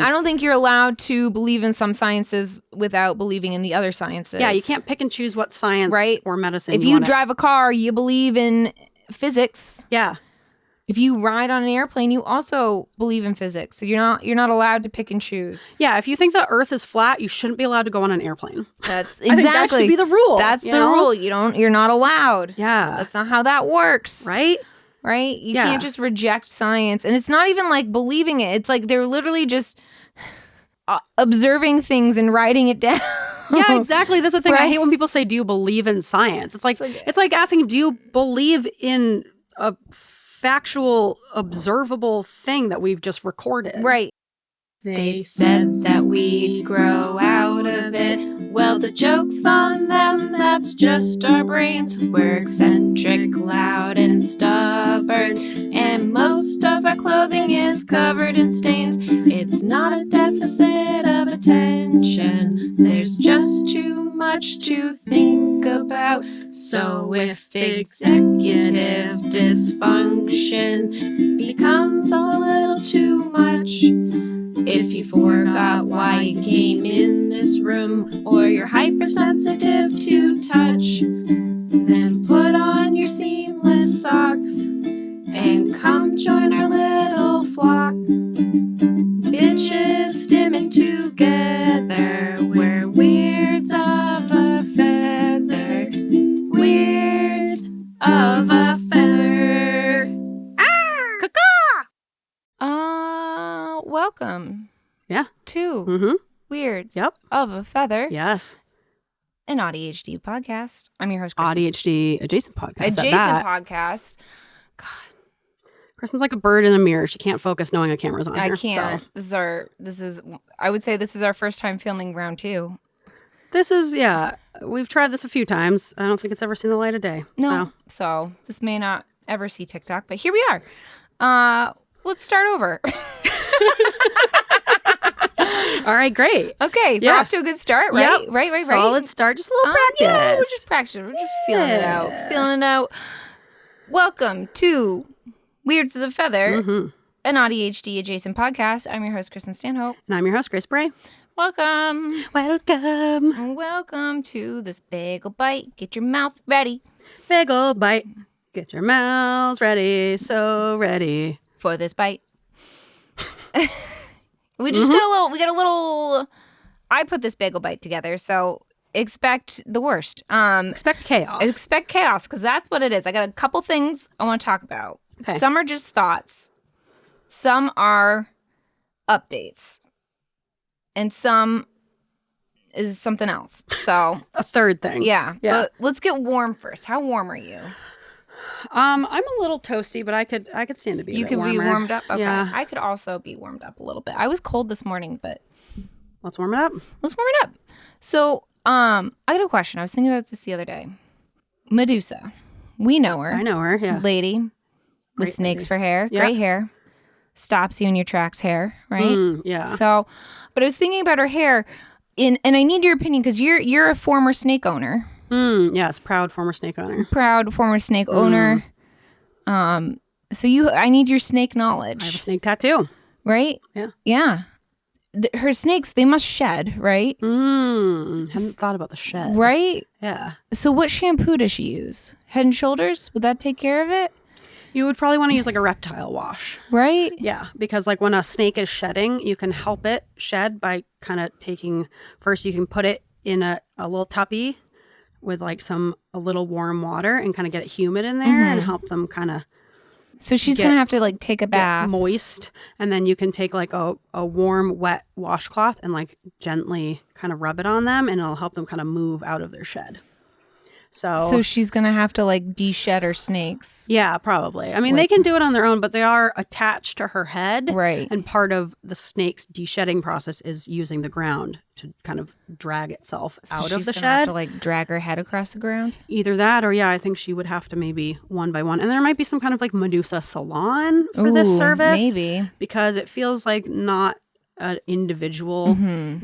I don't think you're allowed to believe in some sciences without believing in the other sciences. Yeah, you can't pick and choose what science or medicine if you drive a car, you believe in physics. Yeah. If you ride on an airplane, you also believe in physics. So you're not allowed to pick and choose. Yeah, if you think the Earth is flat, you shouldn't be allowed to go on an airplane. That's exactly. I think that should be the rule. That's the rule. You're not allowed. Yeah. That's not how that works. Right? Right? You can't just reject science. And it's not even like believing it. Like they're literally just observing things and writing it down. Yeah, exactly. That's the thing. Right? I hate when people say, do you believe in science? It's like asking, do you believe in a factual, observable thing that we've just recorded? Right. They said that we'd grow out of it. Well, the joke's on them, that's just our brains. We're eccentric, loud, and stubborn. And most of our clothing is covered in stains. It's not a deficit of attention. There's just too much to think about. So if executive dysfunction becomes a little too much, if you forgot why you came in this room, or you're hypersensitive to touch, then put on your seamless socks and come join our little flock. Bitches stimming together, we're weirds of a feather. Weirds of a feather. Welcome. Yeah. To Weirds of a Feather. Yes. An AuDHD podcast. I'm your host, Kristin. AuDHD-Adjacent podcast. Adjacent podcast. God. Kristin's like a bird in a mirror. She can't focus knowing a camera's on her. I can't. So. I would say this is our first time filming round 2. This is, we've tried this a few times. I don't think it's ever seen the light of day. No. So this may not ever see TikTok, but here we are. Let's start over. All right, great. Okay, we're off to a good start, right? Yep. Right. Solid start, just a little practice. Yeah, we're just practicing. We're just feeling it out. Welcome to Weirds of a Feather, an AuDHD-Adjacent podcast. I'm your host, Kristin Stanhope. And I'm your host, Grace Bray. Welcome. Welcome to this Bagel Bite. Get your mouth ready. Bagel Bite. Get your mouths ready. So ready. For this bite. We just got a little, I put this Bagel Bite together, so expect the worst. Expect chaos. Expect chaos, because that's what it is. I got a couple things I want to talk about. Okay. Some are just thoughts. Some are updates. And some is something else. So a third thing. Yeah. But let's get warm first. How warm are you? I'm a little toasty, but I could stand to be. You could be warmed up. Okay. Yeah. I could also be warmed up a little bit. I was cold this morning, but let's warm it up. So, I got a question. I was thinking about this the other day. Medusa, we know her. I know her. Yeah. Lady with Great snakes lady. for hair, Yep. great hair, stops you in your tracks. Hair, right? Yeah. So, but I was thinking about her hair, and I need your opinion because you're a former snake owner. Yes, proud former snake owner. So I need your snake knowledge. I have a snake tattoo. Right? Yeah. Yeah. Her snakes, they must shed, right? Haven't thought about the shed. Right? Yeah. So what shampoo does she use? Head and Shoulders? Would that take care of it? You would probably want to use like a reptile wash. Right? Yeah, because like when a snake is shedding, you can help it shed by kind of first you can put it in a little tuppy with like a little warm water and kind of get it humid in there and help them kind of. So she's going to have to like take a bath. Get moist. And then you can take like a warm, wet washcloth and like gently kind of rub it on them and it'll help them kind of move out of their shed. So she's going to have to like de-shed her snakes. Yeah, probably. I mean, they can do it on their own, but they are attached to her head. Right. And part of the snake's de-shedding process is using the ground to kind of drag itself out of the She's shed. going to have to like drag her head across the ground? Either that or, I think she would have to maybe one by one. And there might be some kind of like Medusa salon for this service. Maybe. Because it feels like not an individual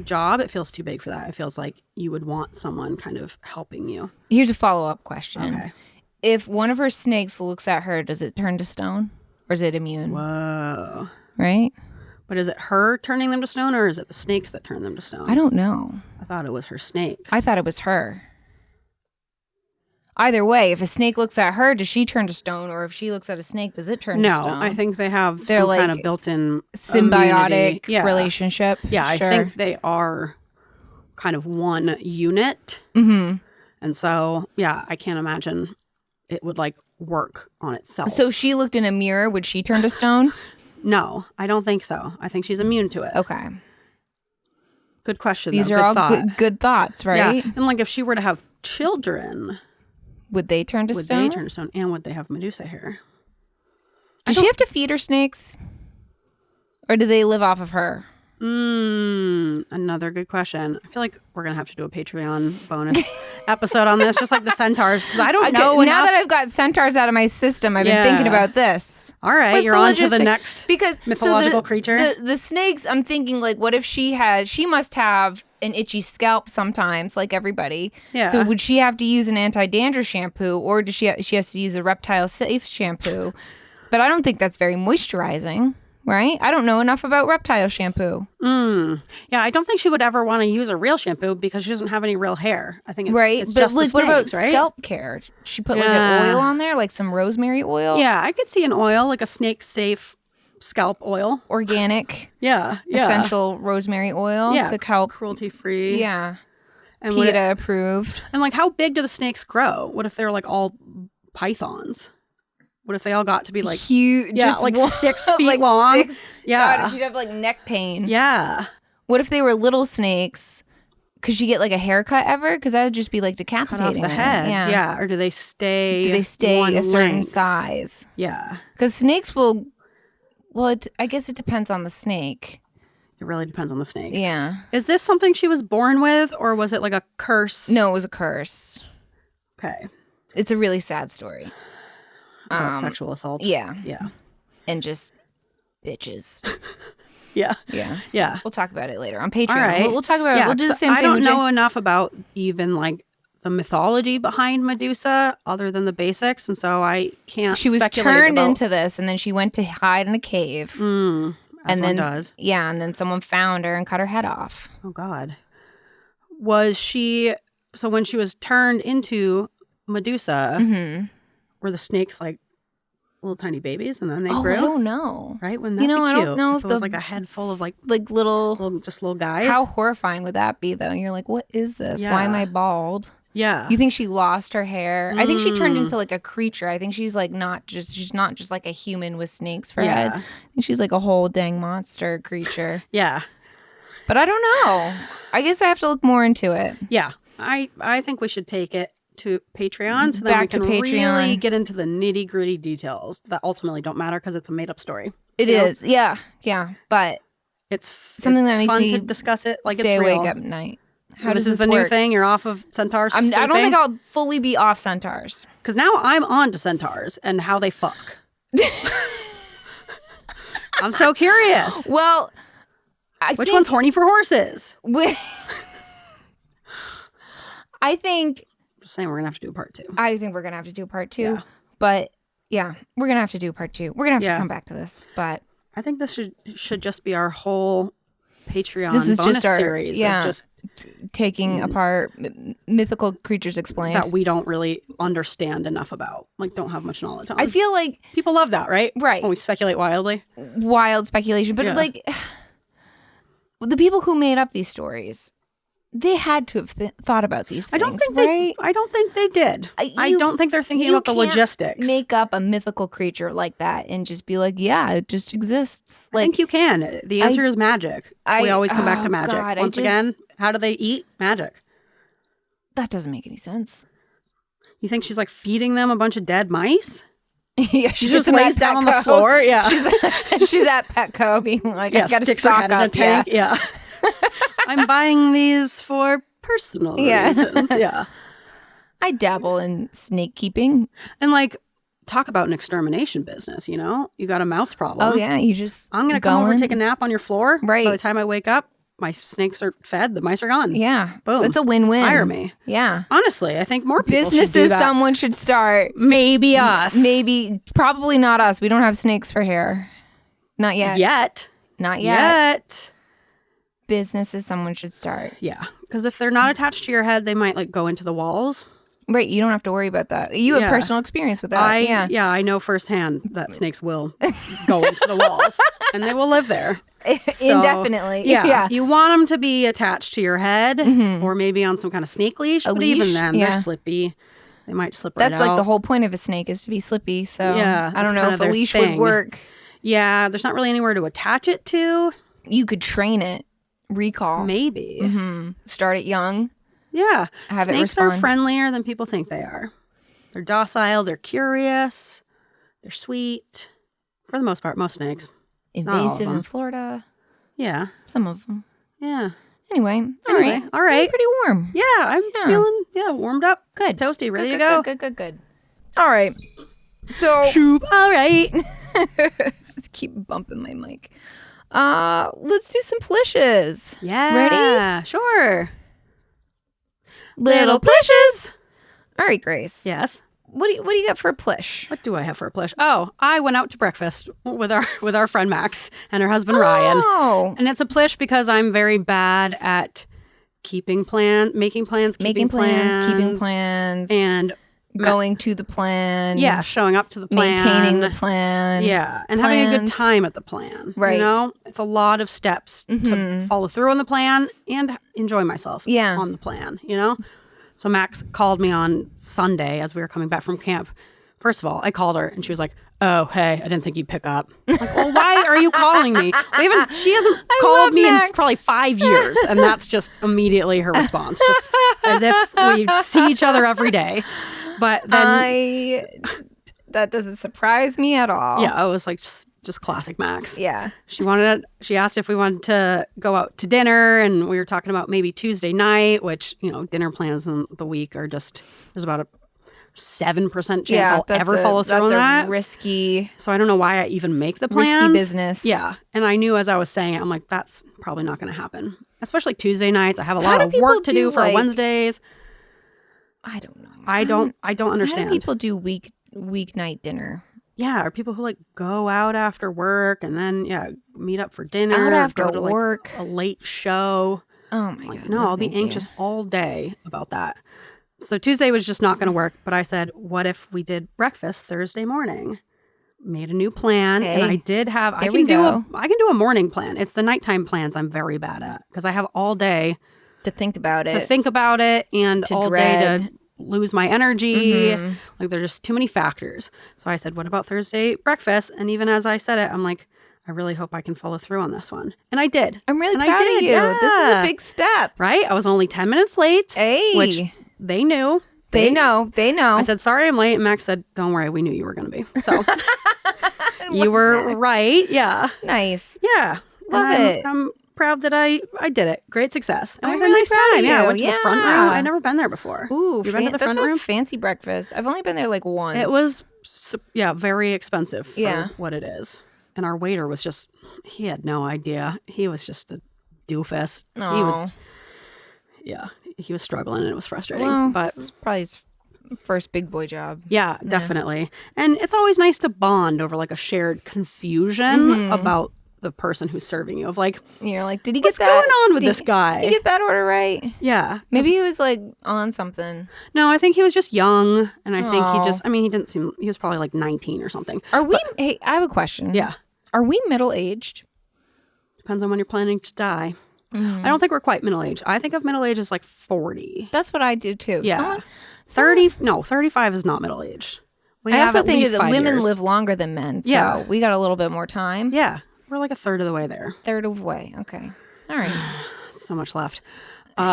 job. It feels too big for that. It feels like you would want someone kind of helping you. Here's a follow-up question. Okay. If one of her snakes looks at her, does it turn to stone? Or is it immune? Whoa. Right? But is it her turning them to stone, or is it the snakes that turn them to stone? I don't know. I thought it was her snakes. I thought it was her. Either way, if a snake looks at her, does she turn to stone? Or if she looks at a snake, does it turn to stone? No, I think they have They're some like kind of built-in symbiotic immunity. relationship. Yeah, Sure. I think they are kind of one unit. Mm-hmm. And so, yeah, I can't imagine it would like work on itself. So if she looked in a mirror, would she turn to stone? No, I don't think so. I think she's immune to it. Okay. Good question. These though. are all thought. good thoughts, right? Yeah. And like if she were to have children, Would they turn to would stone? they turn to stone? And would they have Medusa hair? Does she have to feed her snakes? Or do they live off of her? Another good question. I feel like we're going to have to do a Patreon bonus episode on this, just like the centaurs, because I don't know enough. Now that I've got centaurs out of my system, I've been thinking about this. All right, What's you're the on to the logistic? next Because mythological creature. The snakes, I'm thinking like, what if she must have an itchy scalp sometimes, like everybody. Yeah. So would she have to use an anti-dandruff shampoo, or does she has to use a reptile safe shampoo? But I don't think that's very moisturizing. Right? I don't know enough about reptile shampoo. Yeah, I don't think she would ever want to use a real shampoo because she doesn't have any real hair. I think it's, Right? it's But just like, the what about snakes, right? scalp care? She put like an oil on there, like some rosemary oil? Yeah, I could see an oil, like a snake-safe scalp oil. Organic, Yeah. essential rosemary oil to help. Cruelty-free. Yeah. And PETA approved. And like, how big do the snakes grow? What if they're like all pythons? What if they all got to be like Huge? Yeah, just like 6 feet like long. 6. Yeah. God, she'd have like neck pain. Yeah. What if they were little snakes? Could she get like a haircut ever? Because that would just be like Cut decapitating off the her. heads. Yeah. Or do they stay? Do they stay one a certain length? size? Yeah. Because snakes will. Well, I guess it depends on the snake. It really depends on the snake. Yeah. Is this something she was born with, or was it like a curse? No, it was a curse. Okay. It's a really sad story. About sexual assault. Yeah. Yeah. And just bitches. Yeah. Yeah. Yeah. We'll talk about it later on Patreon. All right. We'll talk about it. We'll do the 'cause same thing. I don't with know enough about even like the mythology behind Medusa other than the basics, and so I can't She was speculate turned about, into this, and then she went to hide in a cave. as and one then does. Yeah, and then someone found her and cut her head off. Oh God. Was she so when she was turned into Medusa, were the snakes like little tiny babies and then they grew? I don't know. Right? Wouldn't that You know, be I cute don't know if if it was the- like a head full of like Like little. just little guys. How horrifying would that be, though? You're like, what is this? Yeah. Why am I bald? Yeah. You think she lost her hair? I think she turned into like a creature. I think she's like she's not just like a human with snakes for a head. I think she's like a whole dang monster creature. Yeah. But I don't know. I guess I have to look more into it. Yeah. I think we should take it to Patreon so that Back we to can really Patreon. get into the nitty-gritty details that ultimately don't matter because it's a made-up story. It You know? is, yeah. But It's something it's that makes fun me to discuss it like stay it's real. awake at night. How this does is this a new work? thing. You're off of centaurs. I don't think I'll fully be off centaurs. Because now I'm on to centaurs and how they fuck. I'm so curious. Well, Which one's horny for horses? I think Just saying, we're gonna have to do a part 2. we're gonna have to do part 2. Yeah. But yeah, we're gonna have to do part 2. We're gonna have to come back to this. But I think this should just be our whole Patreon this is bonus just our series. yeah, Of just taking apart mythical creatures explained. that we don't really understand enough about, like don't have much knowledge on. I feel like people love that, right? Right. When we speculate wildly. wild speculation, but Yeah. like the people who made up these stories, they had to have thought about these things. I don't think they did. I don't think they're thinking You about the can't logistics. Make up a mythical creature like that and just be like, yeah, it just exists. I Like, think you can. The answer is magic. We always come back to magic. God, Once again, how do they eat? Magic. that doesn't make any sense. You think she's like feeding them a bunch of dead mice? Yeah, She just lays down on the floor. Yeah. she's at Petco being like, I gotta sticks her stock head in a up. tank. Yeah. I'm buying these for personal reasons. Yeah. I dabble in snake keeping. And like, talk about an extermination business, you know? You got a mouse problem. Oh yeah, you just I'm going to come over, take a nap on your floor. Right. By the time I wake up, my snakes are fed, the mice are gone. Yeah, Boom. That's a win-win. Hire me. Yeah, Honestly, I think more people should do businesses that. someone should start. Maybe us. Maybe, probably not us. We don't have snakes for hair. Not yet. Yet. Not yet. Businesses someone should start. Yeah. Because if they're not attached to your head, they might like go into the walls. Right. You don't have to worry about that. You have personal experience with that. I know firsthand that snakes will go into the walls and they will live there. So, indefinitely. Yeah. You want them to be attached to your head or maybe on some kind of snake leash. But even then, they're slippy. They might slip right out. That's like the whole point of a snake is to be slippy. So I don't know if a leash would work. Yeah. There's not really anywhere to attach it to. You could train it. Recall. Maybe. Start it young. Yeah. Have Snakes are friendlier than people think they are. They're docile. They're curious. They're sweet. For the most part, most snakes. Invasive in Florida. Yeah. Some of them. Yeah. Anyway. All right. Pretty warm. Yeah. I'm feeling, warmed up. Good. Toasty. Ready to go. Good. All right. So. Shoop. All right. Let's keep bumping my mic. Let's do some plishes. Yeah. Ready? Sure. Little Plishes. All right, Grace. Yes. What do you got for a plish? What do I have for a plish? Oh, I went out to breakfast with our friend Max and her husband Ryan. Oh. And it's a plish because I'm very bad at keeping plans, keeping plans, and going to the plan. Yeah, showing up to the plan. Maintaining the plan. Yeah, and having a good time at the plan. Right. You know, it's a lot of steps to follow through on the plan and enjoy myself on the plan, you know? So Max called me on Sunday as we were coming back from camp. First of all, I called her and she was like, "Oh, hey, I didn't think you'd pick up." I'm like, well, why are you calling me? She hasn't called me in probably 5 years. And that's just immediately her response, just as if we see each other every day. But then that doesn't surprise me at all. Yeah, I was like just classic Max. Yeah. She asked if we wanted to go out to dinner, and we were talking about maybe Tuesday night, which, dinner plans in the week are just, there's about a 7% chance I'll ever follow through on that. That's risky. So I don't know why I even make the plans. Risky business. Yeah. And I knew as I was saying it, I'm like, that's probably not going to happen. Especially Tuesday nights. I have a lot of work to do for Wednesdays. I don't know. I don't understand. How do people do weeknight dinner? Yeah, or people who go out after work and then meet up for dinner. Out after go to work. A late show. Oh my God. No, I'll be anxious all day about that. So Tuesday was just not going to work. But I said, what if we did breakfast Thursday morning? Made a new plan, and I did have. I can do a morning plan. It's the nighttime plans I'm very bad at because I have all day to think about it, and all day to lose my energy. Like, there's just too many factors. So I said, what about Thursday breakfast? And even as I said it, I'm like, I really hope I can follow through on this one. And I did. I'm really proud of you. Yeah. This is a big step. Right? I was only 10 minutes late, which they knew. They know. I said, sorry, I'm late. And Max said, don't worry. We knew you were going to be. So you were right. Yeah. Nice. Yeah. Love it. I'm proud that I did it. Great success. And I'm we had really a nice proud time. of Yeah, I you. went to the front room. I'd never been there before. Ooh, you been to the front room? That's a fancy breakfast. I've only been there like once. It was, very expensive for what it is. And our waiter was he had no idea. He was just a doofus. Aww. He was struggling and it was frustrating. Well, but this is probably his first big boy job. Yeah, definitely. And it's always nice to bond over like a shared confusion about the person who's serving you, of like, you're like, did he get that? What's going on with this guy? Did he get that order right? Yeah. Maybe he was like on something. No, I think he was just young. And I think he didn't seem, he was probably like 19 or something. Hey, I have a question. Yeah. Are we middle-aged? Depends on when you're planning to die. I don't think we're quite middle-aged. I think of middle age as like 40. That's what I do too. Yeah. 35 is not middle-aged. I also think that women live longer than men. So we got a little bit more time. Yeah. We're like a third of the way there. Third of the way. Okay. All right. So much left. Still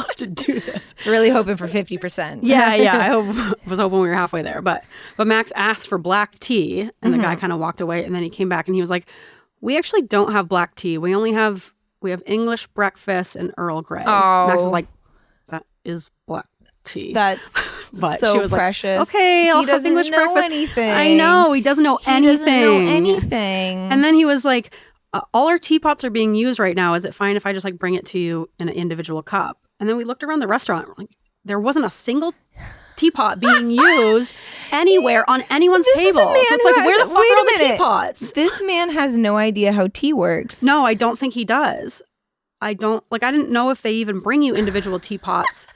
have to do this. It's really hoping for 50%. Yeah. I was hoping we were halfway there. But Max asked for black tea, and the guy kind of walked away, and then he came back and he was like, we actually don't have black tea. We have English breakfast and Earl Grey. Oh. Max is like, that is black tea. That's but so she was precious. Like, okay, I'll have English breakfast. Anything. I know, he doesn't know anything. And then he was like, all our teapots are being used right now. Is it fine if I just like bring it to you in an individual cup? And then we looked around the restaurant. We're like, there wasn't a single teapot being used anywhere on anyone's This table. is a man So it's who like, where the has- fuck wait are a all the minute. teapots? This man has no idea how tea works. No, I don't think he does. I didn't know if they even bring you individual teapots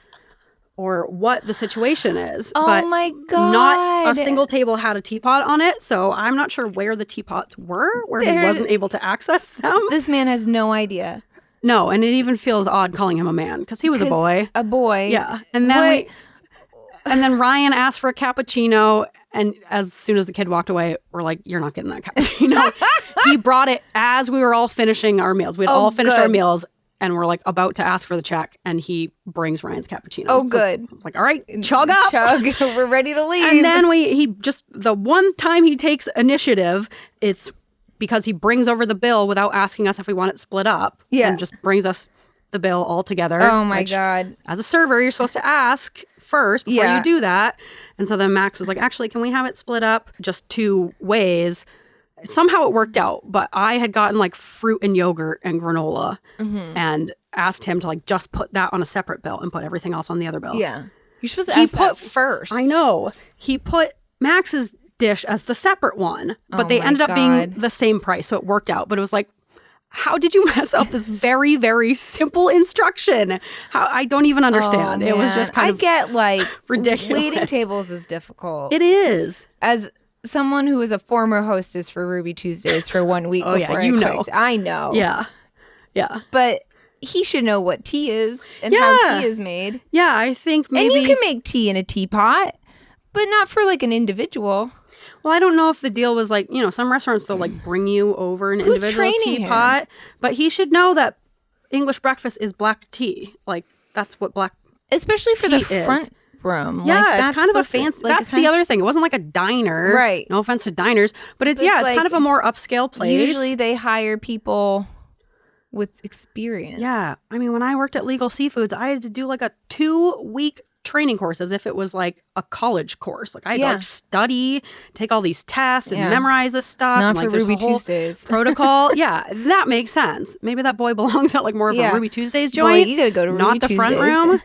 or what the situation is. Oh but my God. Not a single table had a teapot on it, so I'm not sure where the teapots were, where he wasn't able to access them. This man has no idea. No, and it even feels odd calling him a man because he was a boy. A boy. Yeah. And then then Ryan asked for a cappuccino, and as soon as the kid walked away, we're like, you're not getting that cappuccino. He brought it as we were all finishing our meals. We'd all finished our meals, and we're like about to ask for the check, and he brings Ryan's cappuccino. Oh, good. I was like, all right, chug up. Chug. We're ready to leave. And then the one time he takes initiative, it's because he brings over the bill without asking us if we want it split up. Yeah. And just brings us the bill all together. Oh my which, God. as a server, you're supposed to ask first before Yeah. you do that. And so then Max was like, actually, can we have it split up just 2 ways? Somehow it worked out, but I had gotten like fruit and yogurt and granola and asked him to like just put that on a separate bill and put everything else on the other bill. Yeah. You're supposed to ask that first. I know. He put Max's dish as the separate one, but Oh they my ended up God. being the same price, so it worked out. But it was like, how did you mess up this very, very simple instruction? How I don't even understand. Oh, it was man. just kind I of get like ridiculous. Waiting tables is difficult. It is. As someone who was a former hostess for Ruby Tuesdays for 1 week Oh, yeah, before you I know. quit. I know. Yeah. Yeah. But he should know what tea is and Yeah. how tea is made. Yeah, I think maybe. And you can make tea in a teapot, but not for like an individual. Well, I don't know if the deal was like, some restaurants, they'll like bring you over an individual training him? teapot. But he should know that English breakfast is black tea. Like, that's what black. Especially for the Tea is. front room. Yeah, Like, it's that's kind of a supposed to- fancy. like, That's the other thing. It wasn't like a diner. Right. No offense to diners. But it's, But it's it's kind like, of a more upscale place. Usually they hire people with experience. Yeah. I mean, when I worked at Legal Seafoods, I had to do like a 2-week training course as if it was like a college course. Like I had to like study, take all these tests and memorize this stuff. Not and, like, for there's a Ruby whole Tuesdays. protocol. Yeah, that makes sense. Maybe that boy belongs at like more of a Ruby Tuesdays Boy, joint. you gotta go to Ruby not the front Tuesdays. room.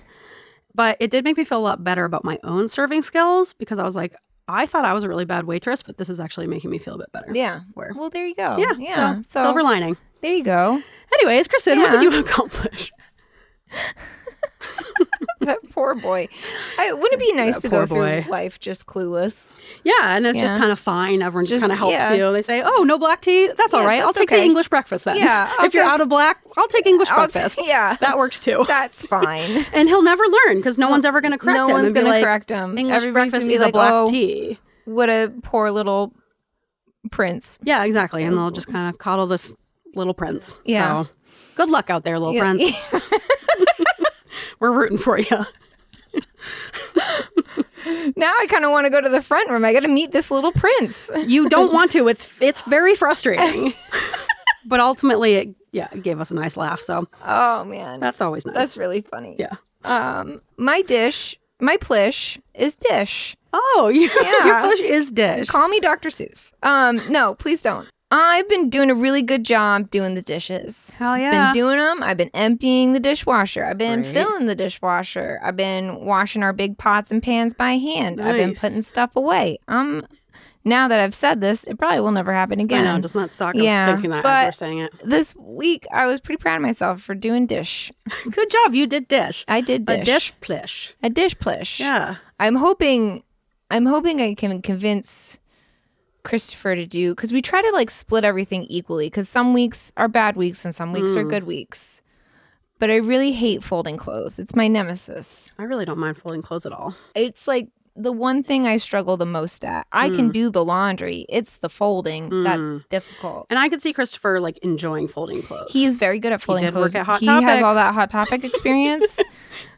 But it did make me feel a lot better about my own serving skills because I was like, I thought I was a really bad waitress, but this is actually making me feel a bit better. Yeah. Where? Well, there you go. Yeah. So silver lining. There you go. Anyways, Kristin, what did Yeah. you accomplish? That poor boy. Wouldn't it be nice That to poor go through boy. life just clueless? Yeah, and it's just Yeah. kind of fine. Everyone just kind of helps yeah. you. They say, "Oh, no black tea. That's all right. I'll that's take the okay. English breakfast then." Yeah, If you're okay. out of black, I'll take English breakfast. Yeah. That works too. That's fine. And he'll never learn because no one's ever going to correct No him. one's and be gonna like, correct him. English Everybody's breakfast gonna be is a like, black "Oh, tea. What a poor little prince. Yeah, exactly. And they'll just kind of coddle this little prince. Yeah. So good luck out there, little Yeah. prince. We're rooting for you. Now I kind of want to go to the front room. I got to meet this little prince. You don't want to. It's very frustrating. But ultimately, it gave us a nice laugh. So Oh man, that's always nice. that's really funny. Yeah. My plish is dish. Oh, your Yeah. flesh is dish. Call me Dr. Seuss. No, please don't. I've been doing a really good job doing the dishes. Hell yeah. Been doing them. I've been emptying the dishwasher. I've been Great. filling the dishwasher. I've been washing our big pots and pans by hand. I've been Nice. putting stuff away. Now that I've said this, it probably will never happen again. I know, doesn't that suck? I Yeah, was thinking that as but- you were saying it. This week, I was pretty proud of myself for doing dish. Good job. You did dish. I did dish. A dish plish. A dish plish. Yeah. I'm hoping I can convince Christopher to do, because we try to like split everything equally, because some weeks are bad weeks and some weeks are good weeks. But I really hate folding clothes. It's my nemesis. I really don't mind folding clothes at all. It's like the one thing I struggle the most at. I can do the laundry. It's the folding that's difficult. And I could see Christopher like enjoying folding clothes. He is very good at folding did clothes. work at Hot he has Topic. all that Hot Topic experience.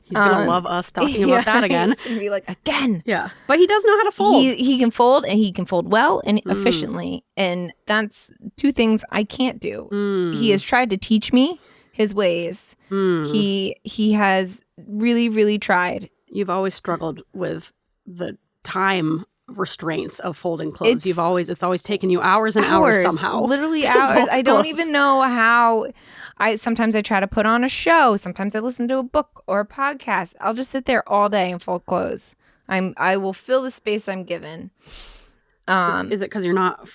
He's gonna love us talking about that again. He's gonna be like, again. Yeah, but he does know how to fold. He can fold, and he can fold well and efficiently, and that's two things I can't do. He has tried to teach me his ways. He has really tried. You've always struggled with the time restraints of folding clothes. It's always taken you hours and hours somehow. Literally to hours. fold I don't clothes. even know how. Sometimes I try to put on a show. Sometimes I listen to a book or a podcast. I'll just sit there all day and fold clothes. I will fill the space I'm given. Is it because you're not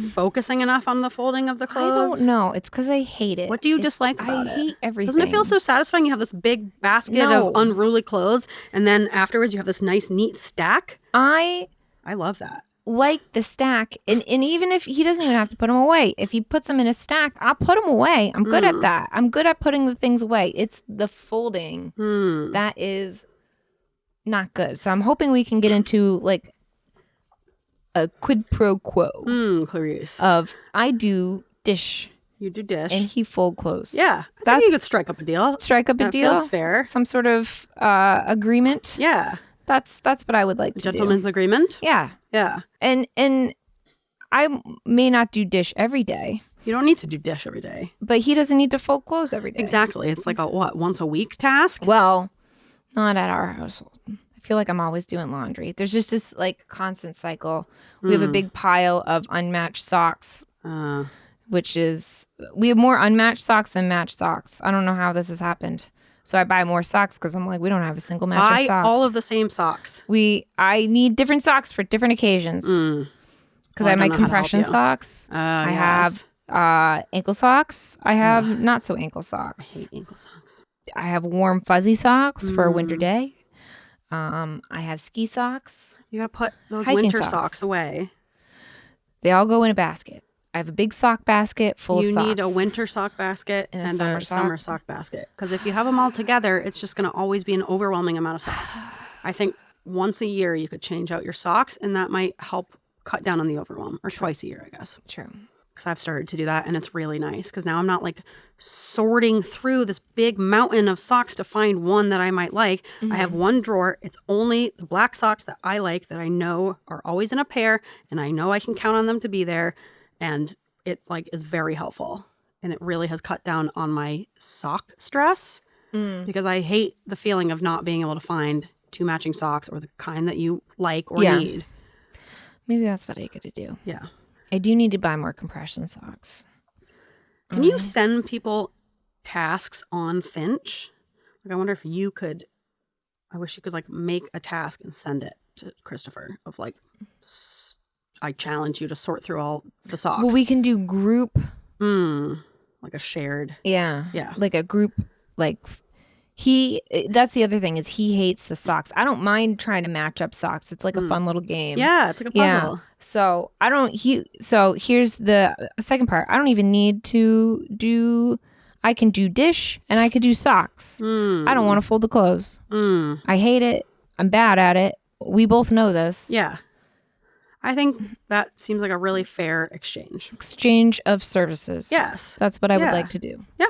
focusing enough on the folding of the clothes? I don't know. It's because I hate it. What do you dislike about it? I hate everything. Doesn't it feel so satisfying? You have this big basket of unruly clothes, and then afterwards you have this nice, neat stack. I love that. Like the stack, and even if he doesn't even have to put them away, if he puts them in a stack, I'll put them away. I'm good at that. I'm good at putting the things away. It's the folding that is not good. So I'm hoping we can get into like a quid pro quo Clarice. of I do dish. You do dish. And he fold clothes. Yeah. I think you could strike up a deal. That feels fair. Some sort of agreement. Yeah. That's what I would like to Gentleman's do. agreement? Yeah. Yeah. And I may not do dish every day. You don't need to do dish every day. But he doesn't need to fold clothes every day. Exactly. It's like a once a week task? Well, not at our household. I feel like I'm always doing laundry. There's just this like constant cycle. We have a big pile of unmatched socks, which is, we have more unmatched socks than matched socks. I don't know how this has happened. So I buy more socks because I'm like, we don't have a single match of socks. Buy all of the same socks. I need different socks for different occasions. Because I have my compression socks. I have ankle socks. I have not so ankle socks. I hate ankle socks. I have warm fuzzy socks for a winter day. I have ski socks. You gotta put those hiking winter socks away. They all go in a basket. I have a big sock basket full of socks. You need a winter sock basket and a summer sock basket. Because if you have them all together, it's just going to always be an overwhelming amount of socks. I think once a year you could change out your socks, and that might help cut down on the overwhelm. Or twice a year, I guess. True. Because I've started to do that, and it's really nice. Because now I'm not like sorting through this big mountain of socks to find one that I might like. I have one drawer. It's only the black socks that I like, that I know are always in a pair, and I know I can count on them to be there. And it like is very helpful, and it really has cut down on my sock stress because I hate the feeling of not being able to find two matching socks or the kind that you like or need. Maybe that's what I gotta do. Yeah. I do need to buy more compression socks. Can you send people tasks on Finch? Like, I wonder if you could, I wish you could like make a task and send it to Christopher of like, I challenge you to sort through all the socks. Well, we can do group. Like a shared. Yeah. Yeah. Like a group, like that's the other thing is he hates the socks. I don't mind trying to match up socks. It's like a fun little game. Yeah, it's like a puzzle. Yeah. So so here's the second part. I don't even need to I can do dish and I could do socks. I don't want to fold the clothes. I hate it. I'm bad at it. We both know this. Yeah. I think that seems like a really fair exchange. Exchange of services. Yes. That's what I would like to do. Yeah.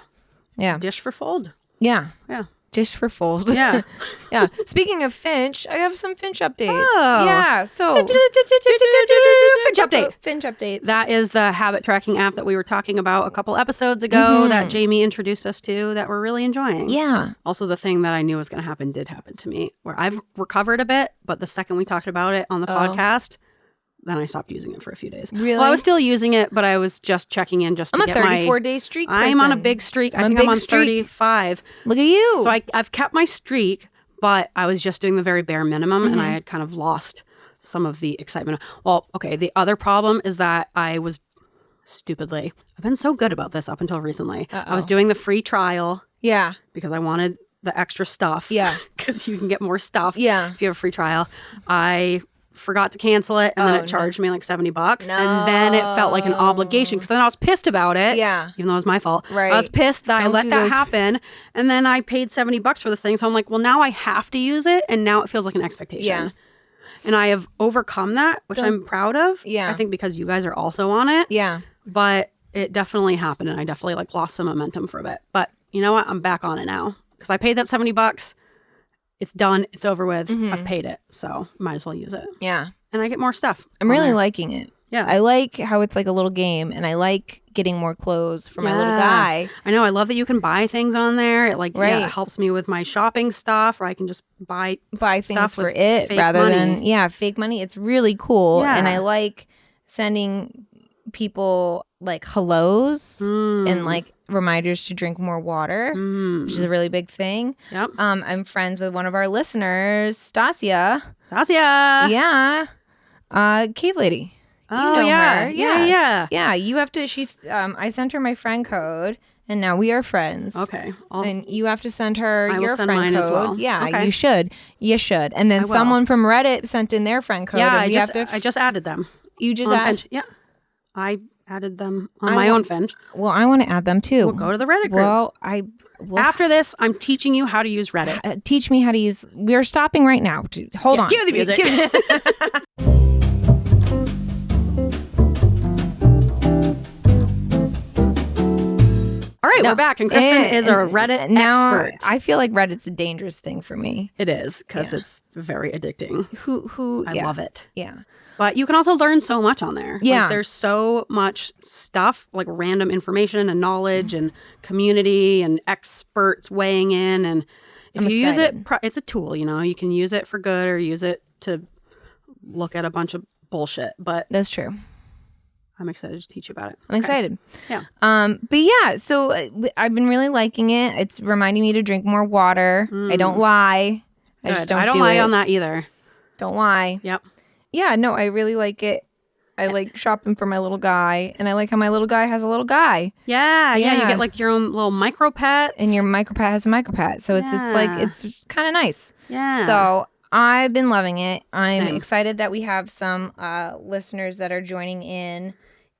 Yeah. Dish for fold. Yeah. Yeah. Dish for fold. Yeah. Yeah. Speaking of Finch, I have some Finch updates. Oh. Yeah. So Finch update. Finch updates. That is the habit tracking app that we were talking about a couple episodes ago that Jamie introduced us to that we're really enjoying. Yeah. Also, the thing that I knew was going to happen did happen to me, where I've recovered a bit, but the second we talked about it on the podcast, then I stopped using it for a few days. Really? Well, I was still using it, but I was just checking in just to get my... I'm a 34-day streak person. I'm on a big streak. I think I'm on 35. Look at you. So I've kept my streak, but I was just doing the very bare minimum, and I had kind of lost some of the excitement. Well, okay, the other problem is that I was stupidly... I've been so good about this up until recently. I was doing the free trial. Yeah. Because I wanted the extra stuff. Yeah. Because you can get more stuff if you have a free trial. I forgot to cancel it, and then it charged me like $70. And then it felt like an obligation, because then I was pissed about it. Yeah. Even though it was my fault. Right. I was pissed that I let that those. happen. And then I paid $70 for this thing. So I'm like, well, now I have to use it. And now it feels like an expectation. Yeah. And I have overcome that, which I'm proud of. Yeah. I think because you guys are also on it. Yeah. But it definitely happened, and I definitely like lost some momentum for a bit. But you know what? I'm back on it now. Because I paid that $70. It's done. It's over with. I've paid it. So might as well use it. Yeah. And I get more stuff. I'm really liking it. Yeah. I like how it's like a little game, and I like getting more clothes for my little guy. I know. I love that you can buy things on there. It like Right. it helps me with my shopping stuff, or I can just buy Things stuff for with it fake rather money. than fake money. It's really cool. Yeah. And I like sending people like hellos and like reminders to drink more water, which is a really big thing. Yep. I'm friends with one of our listeners, Stasia. Stasia. Yeah. Cave Lady. Oh, you know yeah. her. Yeah, Yes. yeah. Yeah, you have to, I sent her my friend code, and now we are friends. Okay. And you have to send her I will your send friend mine code. as well. Yeah, Okay. you should. You should. And then I will. someone from Reddit sent in their friend code. Yeah, and I just added them. You just on add? Finch. Yeah. I added them on my own Finch. Well, I want to add them too. We'll go to the Reddit group. Well, After this, I'm teaching you how to use Reddit. teach me how to use. We're stopping right now. Hold on. Cue the music. All right, we're back, and Kristin is a Reddit expert. I feel like Reddit's a dangerous thing for me. It is, because it's very addicting. I love it. Yeah. But you can also learn so much on there. Yeah. Like, there's so much stuff, like random information and knowledge and community and experts weighing in. And if you use it, it's a tool, you know. You can use it for good or use it to look at a bunch of bullshit. But that's true. I'm excited to teach you about it. I'm excited. Yeah. But yeah, so I've been really liking it. It's reminding me to drink more water. I don't lie. I just don't. I don't lie on that either. Don't lie. Yep. Yeah, no, I really like it. I like shopping for my little guy, and I like how my little guy has a little guy. Yeah. You get like your own little micro pets. And your micro pet has a micro pet. So it's kind of nice. Yeah. So I've been loving it. I'm Same. excited that we have some listeners that are joining in.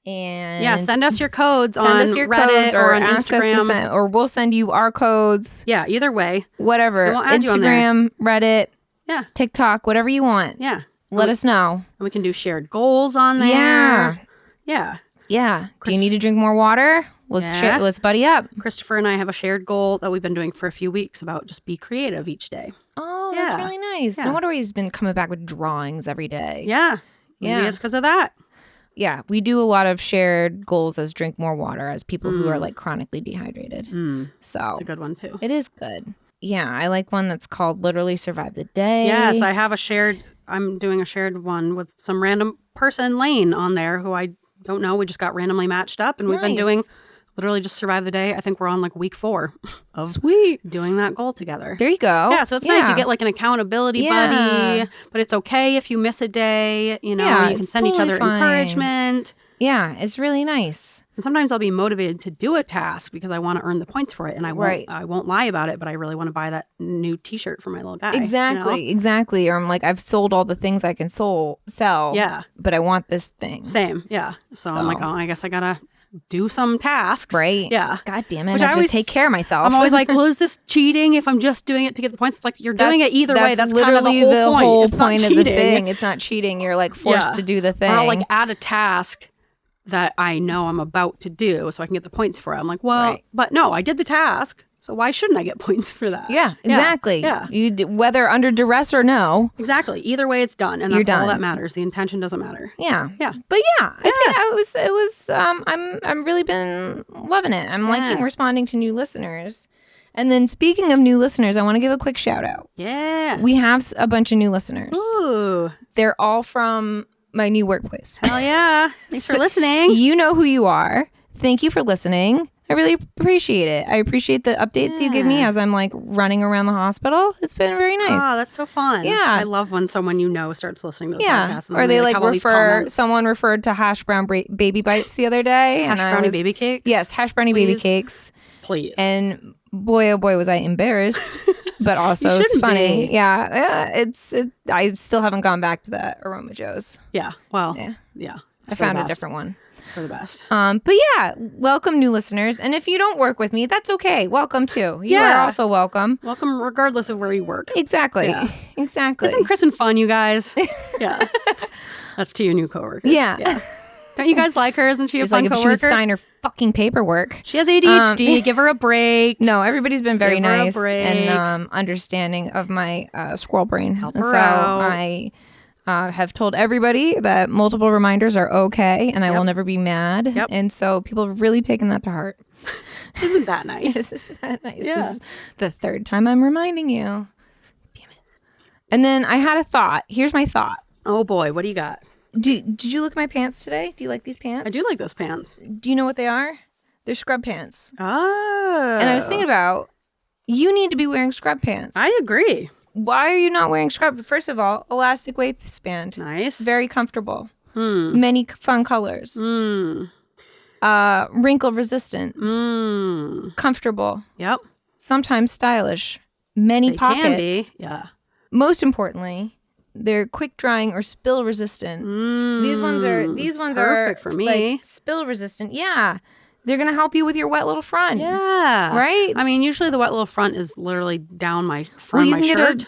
And yeah, send us your codes on Reddit codes or on ask Instagram. us to send, or we'll send you our codes. Yeah, either way. Whatever. We'll add you on there. Instagram, Reddit, Yeah. TikTok, whatever you want. Yeah. Let us know. And we can do shared goals on there. Yeah. Yeah. Yeah. Do you need to drink more water? Let's buddy up. Christopher and I have a shared goal that we've been doing for a few weeks about just be creative each day. Oh, that's Yeah. really nice. Yeah. No wonder he's been coming back with drawings every day. Yeah. Maybe it's because of that. Yeah, we do a lot of shared goals as drink more water as people who are like chronically dehydrated. So It's a good one too. it is good. Yeah, I like one that's called Literally Survive the Day. Yes, I have I'm doing a shared one with some random person, Lane, on there who I don't know. We just got randomly matched up and we've been doing literally just survive the day. I think we're on like week 4 of doing that goal together. There you go. Yeah, so it's nice. You get like an accountability buddy, but it's okay if you miss a day. You know, you can send each other encouragement. Yeah, it's really nice. And sometimes I'll be motivated to do a task because I want to earn the points for it, and I won't lie about it, but I really want to buy that new T-shirt for my little guy. Exactly. Or I'm like, I've sold all the things I can sell. Yeah, but I want this thing. Same. Yeah. So I'm like, oh, I guess I gotta do some tasks. Right. Yeah. God damn it. I have to take care of myself. I'm always like, well, is this cheating if I'm just doing it to get the points? It's like, you're doing it either way. That's literally kind of the whole point of the thing. It's not cheating. You're like forced to do the thing. Or I'll like add a task that I know I'm about to do so I can get the points for it. I'm like, well, but no, I did the task. So why shouldn't I get points for that? Yeah, exactly. Yeah. Whether under duress or no. Exactly. Either way, it's done. And that's all that matters. The intention doesn't matter. Yeah. Yeah. But yeah, I think it was I'm really been loving it. I'm liking responding to new listeners. And then speaking of new listeners, I want to give a quick shout out. Yeah. We have a bunch of new listeners. Ooh. They're all from my new workplace. Hell yeah. Thanks for listening. You know who you are. Thank you for listening. I really appreciate it. I appreciate the updates you give me as I'm like running around the hospital. It's been very nice. Oh, that's so fun. Yeah. I love when someone you know starts listening to the podcast. And or they like someone referred to hash brown baby bites the other day. Hash brownie baby cakes? Yes, hash brownie baby cakes. Please. And boy, oh boy, was I embarrassed. But also it's funny. Yeah. I still haven't gone back to that Aroma Joe's. Yeah. Well, yeah. I found a different one. For the best. But yeah, welcome new listeners. And if you don't work with me, that's okay. Welcome too. You are also welcome. Welcome regardless of where you work. Exactly. Yeah. Exactly. Isn't Kristin fun, you guys? Yeah. That's to your new coworkers. Yeah. Don't you guys like her? Isn't she a fun like, coworker? If she would sign her fucking paperwork. She has ADHD. Give her a break. No, everybody's been very nice and understanding of my squirrel brain. Help her out. I have told everybody that multiple reminders are okay, and I will never be mad. Yep. And so people have really taken that to heart. Isn't that nice? Isn't that nice? Yeah. This is the third time I'm reminding you. Damn it. And then I had a thought. Here's my thought. Oh boy, what do you got? Did you look at my pants today? Do you like these pants? I do like those pants. Do you know what they are? They're scrub pants. Oh. And I was thinking about, you need to be wearing scrub pants. I agree. Why are you not wearing scrub? First of all, elastic waistband. Nice. Very comfortable. Many fun colors. Wrinkle resistant. Comfortable. Yep. Sometimes stylish. Many They pockets. can be. Yeah. Most importantly, they're quick drying or spill resistant. So these ones are perfect for me. Like, spill resistant. Yeah. They're going to help you with your wet little front. Yeah. Right? I mean, usually the wet little front is literally down my front of my shirt.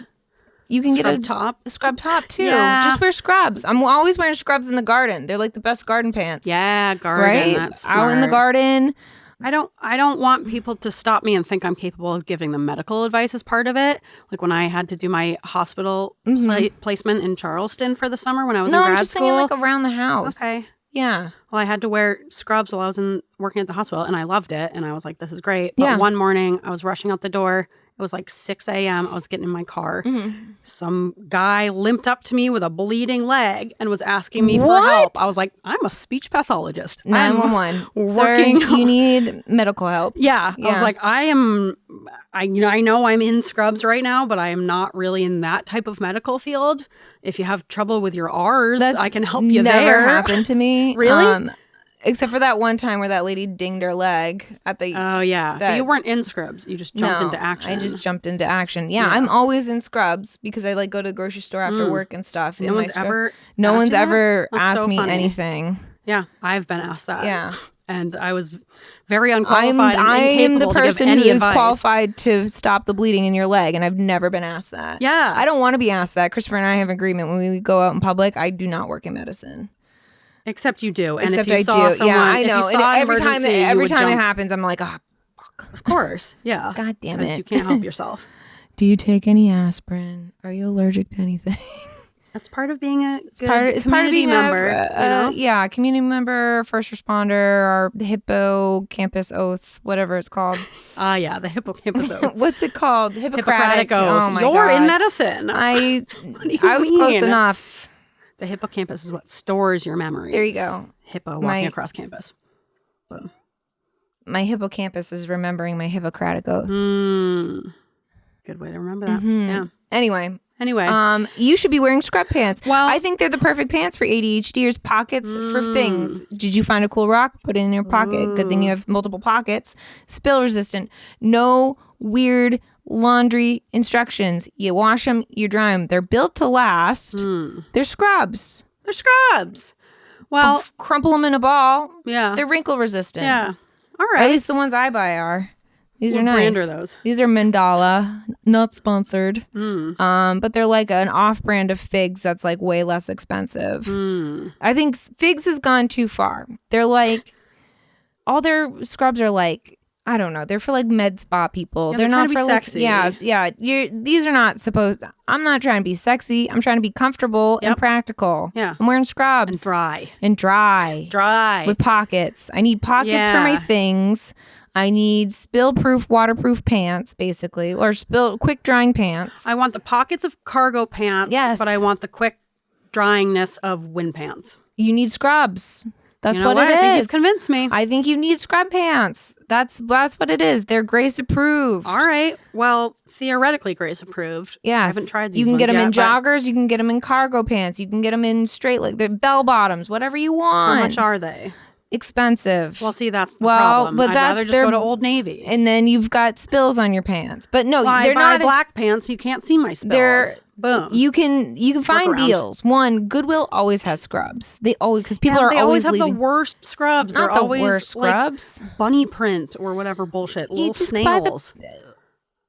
You can get Scrub top. a scrub top too. Yeah. Just wear scrubs. I'm always wearing scrubs in the garden. They're like the best garden pants. Yeah, garden. Right? That's Out in the smart. garden. I don't want people to stop me and think I'm capable of giving them medical advice as part of it. Like when I had to do my hospital placement in Charleston for the summer when I was in grad I'm just school. thinking like around the house. Okay. Yeah. Well, I had to wear scrubs while I was working at the hospital, and I loved it. And I was like, this is great. But Yeah. one morning, I was rushing out the door. It was like 6 a.m. I was getting in my car. Some guy limped up to me with a bleeding leg and was asking me for help. I was like, I'm a speech pathologist. 911. working. Sir, you need medical help. Yeah. I was Yeah. like, I know I'm in scrubs right now, but I am not really in that type of medical field. If you have trouble with your R's, I can help you Never there. happened to me. Really? Except for that one time where that lady dinged her leg at the. Oh, yeah. But that- you weren't in scrubs. You just jumped into action. I just jumped into action. Yeah, I'm always in scrubs because I like go to the grocery store after work and stuff. No one's ever No asked one's you that? ever That's asked so me funny. anything. Yeah, I've been asked that. Yeah. And I was very unqualified I and am the incapable to give person any who is advice. qualified to stop the bleeding in your leg, and I've never been asked that. Yeah. I don't want to be asked that. Christopher and I have agreement when we go out in public. I do not work in medicine. Except you do. And Except if you I saw do. someone, Yeah, I if you know. saw And an every time emergency, you would it jump. happens, I'm like, oh, fuck. Of course. Yeah. God damn Because it. you can't help yourself. Do you take any aspirin? Are you allergic to anything? That's part of being a good It's part of community being member. yeah, community member, first responder, or the hippocampus oath, whatever it's called. Yeah, the hippocampus oath. What's it called? The Hippocratic oath. Oh my You're God. in medicine. I do you was close mean? enough. The hippocampus is what stores your memories. There you go. Hippo walking across campus. Boom. My hippocampus is remembering my Hippocratic oath. Good way to remember that. Yeah. Anyway, Anyway. you should be wearing scrub pants. Well- I think they're the perfect pants for ADHDers. Pockets for things. Did you find a cool rock? Put it in your pocket. Good thing you have multiple pockets. Spill resistant. No weird laundry instructions. You wash them, you dry them. They're built to last. They're scrubs. They're scrubs. Well, Crumple them in a ball. yeah. They're wrinkle resistant. Yeah. All At right. least the ones I buy are. These What are nice. brand are those? These are Mandala, not sponsored. But they're like an off-brand of Figs that's like way less expensive. I think Figs has gone too far. They're like, all their scrubs are like, I don't know. They're for like med spa people. Yeah, they're they're not trying to for be like, sexy. yeah. These are not supposed. I'm not trying to be sexy. I'm trying to be comfortable and Yep. practical. Yeah. I'm wearing scrubs And dry. and dry. Dry. With pockets. I need pockets for my Yeah. things. I need spill-proof, waterproof pants, basically, or quick drying pants. I want the pockets of cargo pants. Yes. But I want the quick dryingness of wind pants. You need scrubs. That's You know what it I think is. you've convinced me. I think you need scrub pants. That's what it is. They're Grace approved. All right. Well, theoretically, Grace approved. Yes. I haven't tried these You can get them ones in yet, but joggers. You can get them in cargo pants. You can get them in straight, like they're bell bottoms, whatever you want. How much are they? Expensive. Well, see, that's the Well, problem. but I'd that's rather just their- go to Old Navy. And then you've got spills on your pants. But no, Well, they're I buy not. black pants. You can't see my spills. They're- Boom. You can find Workaround. deals. One, Goodwill always has scrubs. They always, because people are they always have leaving. the worst scrubs. Not They're the always worst like scrubs. bunny print or whatever bullshit. Little just buy the- snails.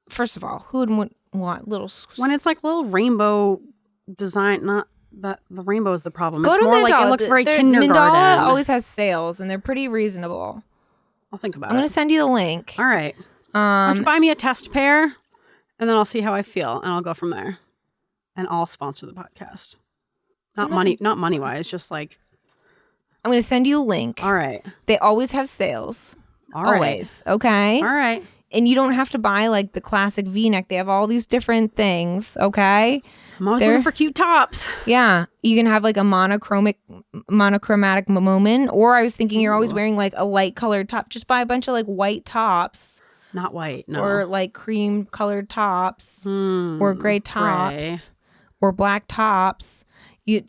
First of all, who would want little? When it's like little rainbow design, not that the rainbow is the problem. Go It's to more like Mandala. it looks very They're- kindergarten. Mandala always has sales, and they're pretty reasonable. I'll think about I'm it. going to send you the link. All right. Why don't you buy me a test pair, and then I'll see how I feel, and I'll go from there. And I'll sponsor the podcast. Not money wise, just like. I'm going to send you a link. All right. They always have sales. All right. Always. Okay. All right. And you don't have to buy like the classic V-neck. They have all these different things. Okay. I'm always looking for cute tops. Yeah. You can have like a monochromatic moment. Or I was thinking you're always wearing like a light colored top. Just buy a bunch of like white tops. Not white, no. Or like cream colored tops. Or gray tops. Gray. Or black tops. You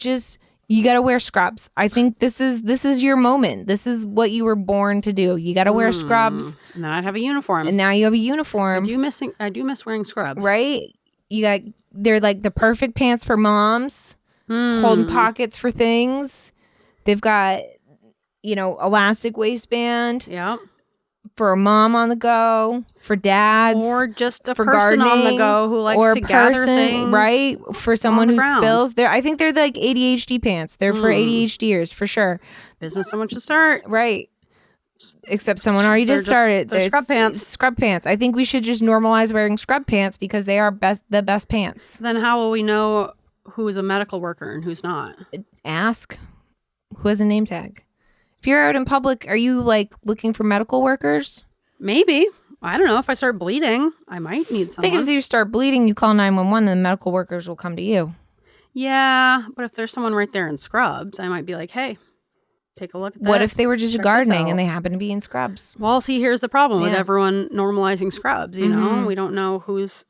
got to wear scrubs. I think this is your moment. This is what you were born to do. You got to wear scrubs. And then I'd have a uniform. And now you have a uniform. I do miss wearing scrubs. Right? They're like the perfect pants for moms, holding pockets for things. They've got, elastic waistband. Yeah. For a mom on the go, for dads, or just a for person on the go who likes to gather things, right? For someone who ground. spills, I think they're like ADHD pants. They're for ADHDers for sure. Business someone should start, right? Except someone already did start it. They're scrub pants. Scrub pants. I think we should just normalize wearing scrub pants because they are the best pants. Then how will we know who is a medical worker and who's not? Ask who has a name tag. If you're out in public, are you like looking for medical workers? Maybe. I don't know. If I start bleeding, I might need someone. I think if you start bleeding, you call 911 and the medical workers will come to you. Yeah, but if there's someone right there in scrubs, I might be like, hey, take a look at this. What if they were just gardening and they happen to be in scrubs? Well, see, here's the problem with everyone normalizing scrubs, you know? We don't know who's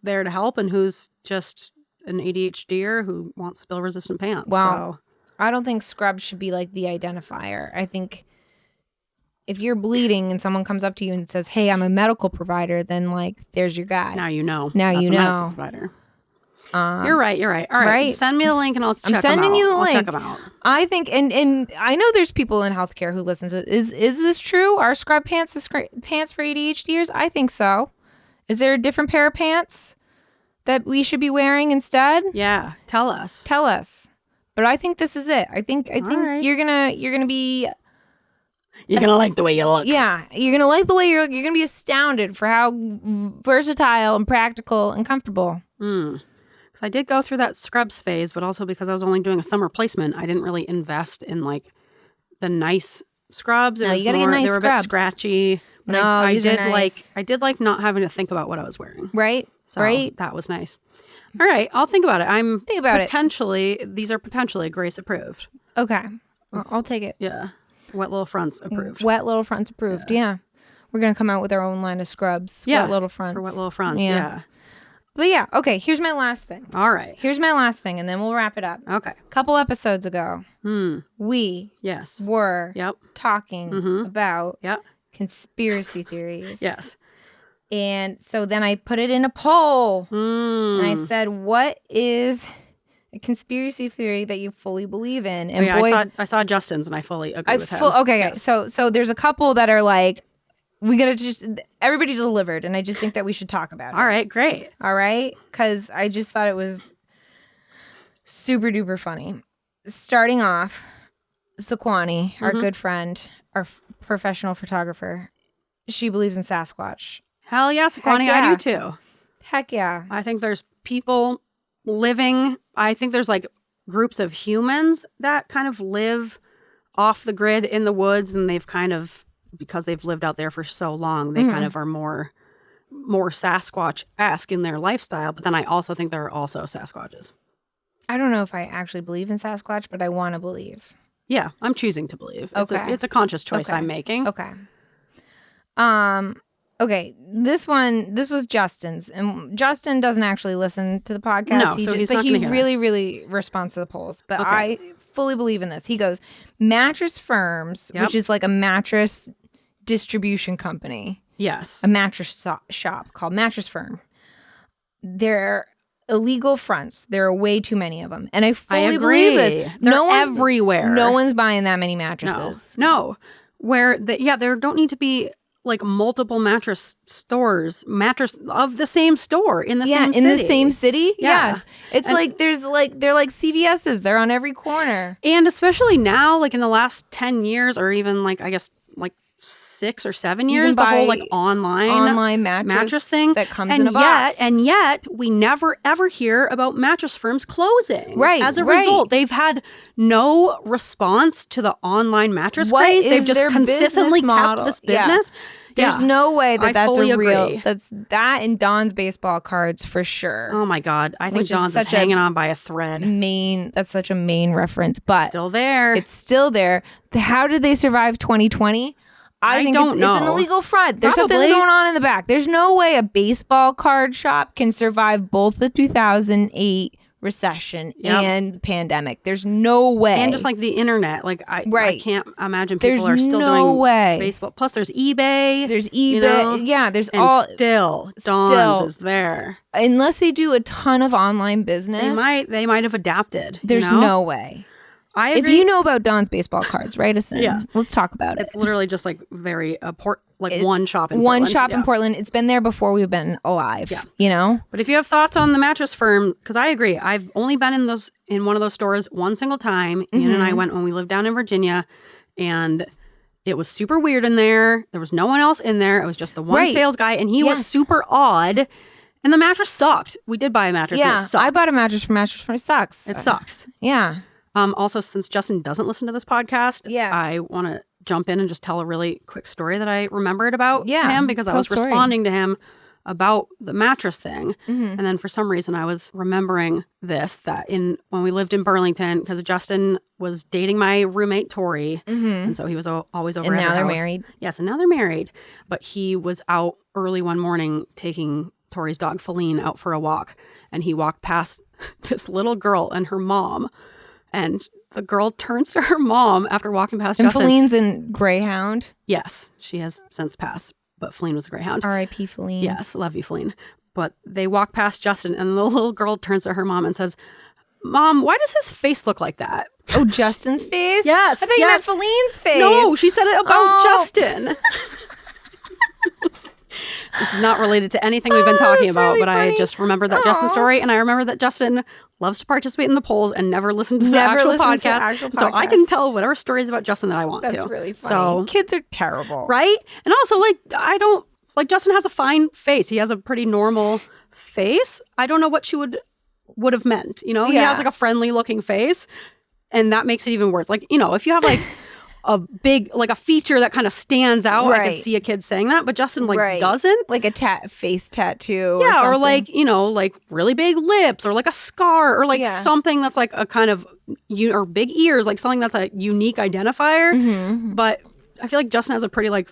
there to help and who's just an ADHDer who wants spill-resistant pants. Well, I don't think scrubs should be like the identifier. I think if you're bleeding and someone comes up to you and says, hey, I'm a medical provider, then like, there's your guy. Now you know. Now That's you a know. medical provider. You're right. All right. Send me the link and I'll check them out. I'm sending you the link. I'll check them out. I think, and I know there's people in healthcare who listen to it. Is this true? Are scrub pants the pants for ADHDers? I think so. Is there a different pair of pants that we should be wearing instead? Yeah. Tell us. But I think this is it. I think right. you're gonna be. You're gonna like the way you look. Yeah, you're gonna like the way you're gonna be astounded for how versatile and practical and comfortable. Because I did go through that scrubs phase, but also because I was only doing a summer placement, I didn't really invest in like the nice scrubs. No, you gotta get nice They were a bit scratchy. But no, I these did are nice. I did like not having to think about what I was wearing. Right. So right. that was nice. All right, I'll think about it. These are potentially Grace approved. Okay, I'll take it. Yeah, Wet Little Fronts approved. Wet Little Fronts approved. Yeah. We're gonna come out with our own line of scrubs. Yeah, Wet Little Fronts. For Wet Little Fronts. Yeah. But yeah, okay. Here's my last thing. All right. Here's my last thing, and then we'll wrap it up. Okay. A couple episodes ago, we were talking about conspiracy theories. Yes. And so then I put it in a poll. And I said, what is a conspiracy theory that you fully believe in? And I saw Justin's and I fully agree with him. Okay, yes. So there's a couple that are like, everybody delivered. And I just think that we should talk about it. All right, great. All right? Because I just thought it was super duper funny. Starting off, Sequani, our good friend, our professional photographer, she believes in Sasquatch. Hell yeah, Sequani, yeah. I do too. Heck yeah. I think there's people living, I think there's like groups of humans that kind of live off the grid in the woods, and they've kind of, because they've lived out there for so long, they kind of are more Sasquatch-esque in their lifestyle. But then I also think there are also Sasquatches. I don't know if I actually believe in Sasquatch, but I want to believe. Yeah, I'm choosing to believe. Okay. It's a conscious choice I'm making. Okay. Okay, this was Justin's, and Justin doesn't actually listen to the podcast. No, he really, really responds to the polls. But I fully believe in this. He goes, mattress firms, which is like a mattress distribution company. Yes. A mattress shop called Mattress Firm. They're illegal fronts. There are way too many of them. And I fully believe this. They're everywhere. No one's buying that many mattresses. No. There don't need to be like multiple mattress stores, mattress of the same store in the same city. In the same city? Yeah. Yes. It's they're like CVS's. They're on every corner. And especially now, like in the last 10 years or even like, I guess, like 6 or 7 years, the whole like online mattress thing that comes in a box. And yet we never ever hear about mattress firms closing. Right. As a result, they've had no response to the online mattress craze. They've just consistently kept this business. There's no way that that's a real. Agree. That's that and Don's baseball cards for sure. Oh my God, I think Don's is hanging on by a thread. That's such a main reference, but still there. It's still there. How did they survive 2020? I think don't know. It's an illegal front. There's Probably. something going on in the back. There's no way a baseball card shop can survive both the 2008 recession and the pandemic. There's no way. And just like the internet, like I can't imagine people there's are still no doing way. baseball. Plus, there's eBay. There's eBay. You know? Yeah, there's and all. Still, Don's is there. Unless they do a ton of online business, They might have adapted. There's no way. I agree. If you know about Don's baseball cards, write us in. Yeah. Let's talk about it. It's literally just like very one shop in Portland. One shop in Portland. It's been there before we've been alive. Yeah. You know? But if you have thoughts on the mattress firm, because I agree, I've only been in one of those stores one single time. Ian and I went when we lived down in Virginia, and it was super weird in there. There was no one else in there. It was just the one sales guy, and he was super odd. And the mattress sucked. We did buy a mattress. Yeah, and it sucked. I bought a mattress from It sucks. It sucks. Yeah. Also, since Justin doesn't listen to this podcast, I want to jump in and just tell a really quick story that I remembered about him because I was responding to him about the mattress thing. And then for some reason I was remembering this, that when we lived in Burlington, because Justin was dating my roommate Tori, and so he was always over at her house. And now they're married. Yes, and now they're married. But he was out early one morning taking Tori's dog Feline out for a walk, and he walked past this little girl and her mom. And the girl turns to her mom after walking past Justin. And Feline's in Greyhound? Yes. She has since passed, but Feline was a Greyhound. R.I.P. Feline. Yes. Love you, Feline. But they walk past Justin, and the little girl turns to her mom and says, "Mom, why does his face look like that?" Oh, Justin's face? Yes. I thought you meant Feline's face. No, she said it about Justin. This is not related to anything we've been talking about, really but funny. I just remembered that Justin story, and I remember that Justin loves to participate in the polls and never listen to the actual podcast. So I can tell whatever stories about Justin that I want to. That's really funny. So, kids are terrible. Right? And also, Justin has a fine face. He has a pretty normal face. I don't know what she would have meant. You know, he has like a friendly looking face, and that makes it even worse. Like, you know, if you have like a big, like a feature that kind of stands out, I could see a kid saying that, but Justin doesn't. Like a face tattoo. Yeah, or like, you know, like really big lips or like a scar or like something that's like a kind of, or big ears, like something that's a unique identifier. But I feel like Justin has a pretty like